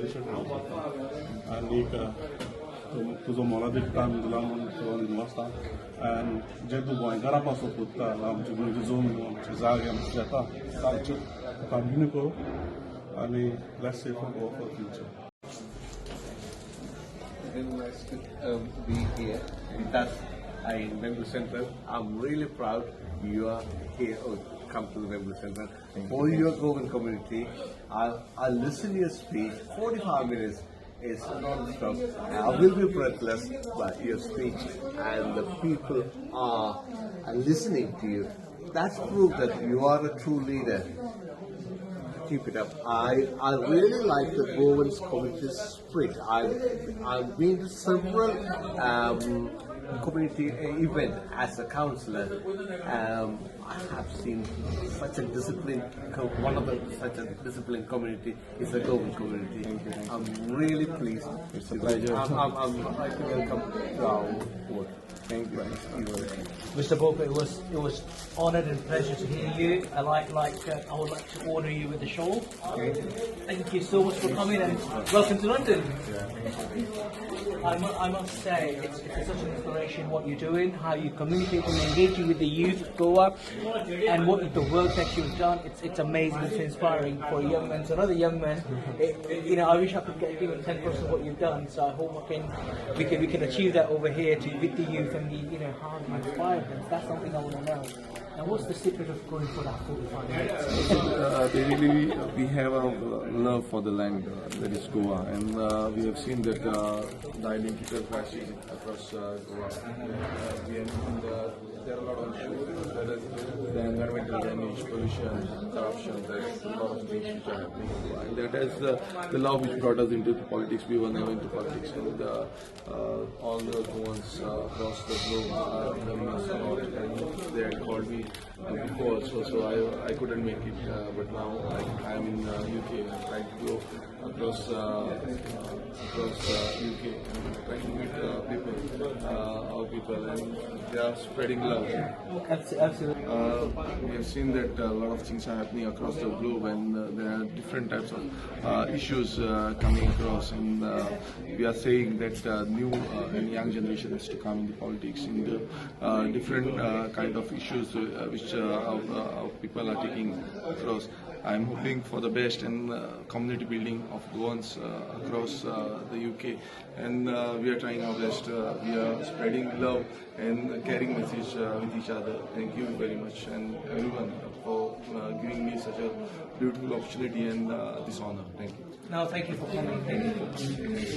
आणि तुजो मोलादीक टायम दिला म्हणून तुका दिवस्ता आनी जे तूं गोंयकारा पासून कोत्ता आमचे गोंयचे जमनी आमचे जागे आमचे शेतां तांचे कंटिन्यू करूं आनी let's save for go for future. Very nice to be here with us in Wembley Central. I'm really proud you are here or come to the Wembley Central for your Goan community. I'll listen to your speech. 45 minutes is non-stop. I will be breathless by your speech, and the people are listening to you. That's proof that you are a true leader. Keep it up. I really like the Goan community spirit. I've been to several community event as a councillor. I have seen such a disciplined, such a disciplined community is the Goan community. I'm really pleased. It's a pleasure. I'm like to welcome to our board. Thank you. Mr. Borkar, it was honoured and pleasure to hear you. I would like to honour you with the shawl. Thank you so much for coming and welcome to London. I must say it's such an inspiration what you're doing, how you communicate and engaging with the youth of Goa, and what the work that you've done. It's amazing. It's inspiring for a young man. So another young man, I wish I could get even 10% of what you've done. So I hope we can achieve that over here with the youth and how you inspire them. That's something I want to know. Now, what's the secret of going for that 45 minutes? We have a love for the land that is Goa, and we have seen that the identical crisis across Goa. There are a lot of issues. There is the environmental damage, pollution, corruption. There's a lot of things which are happening in Goa, and that is the love which brought us into politics. We were never into politics, and all the Goans across the globe are loving us a lot, and they had called me before, so I couldn't make it, but now I'm in UK. I'm trying to go across UK and trying to meet our people, and they are spreading love. Absolutely. We have seen that a lot of things are happening across the globe, and there are different types of issues coming across, and we are saying that new and young generation has to come into politics in the different kind of issues which our people are taking across. I'm hoping for the best and community building of Goans across the UK, and we are trying our best. We are spreading love and caring message with each other. Thank you very much, and everyone for giving me such a beautiful opportunity and this honor. Thank you. No, thank you for coming. Thank you.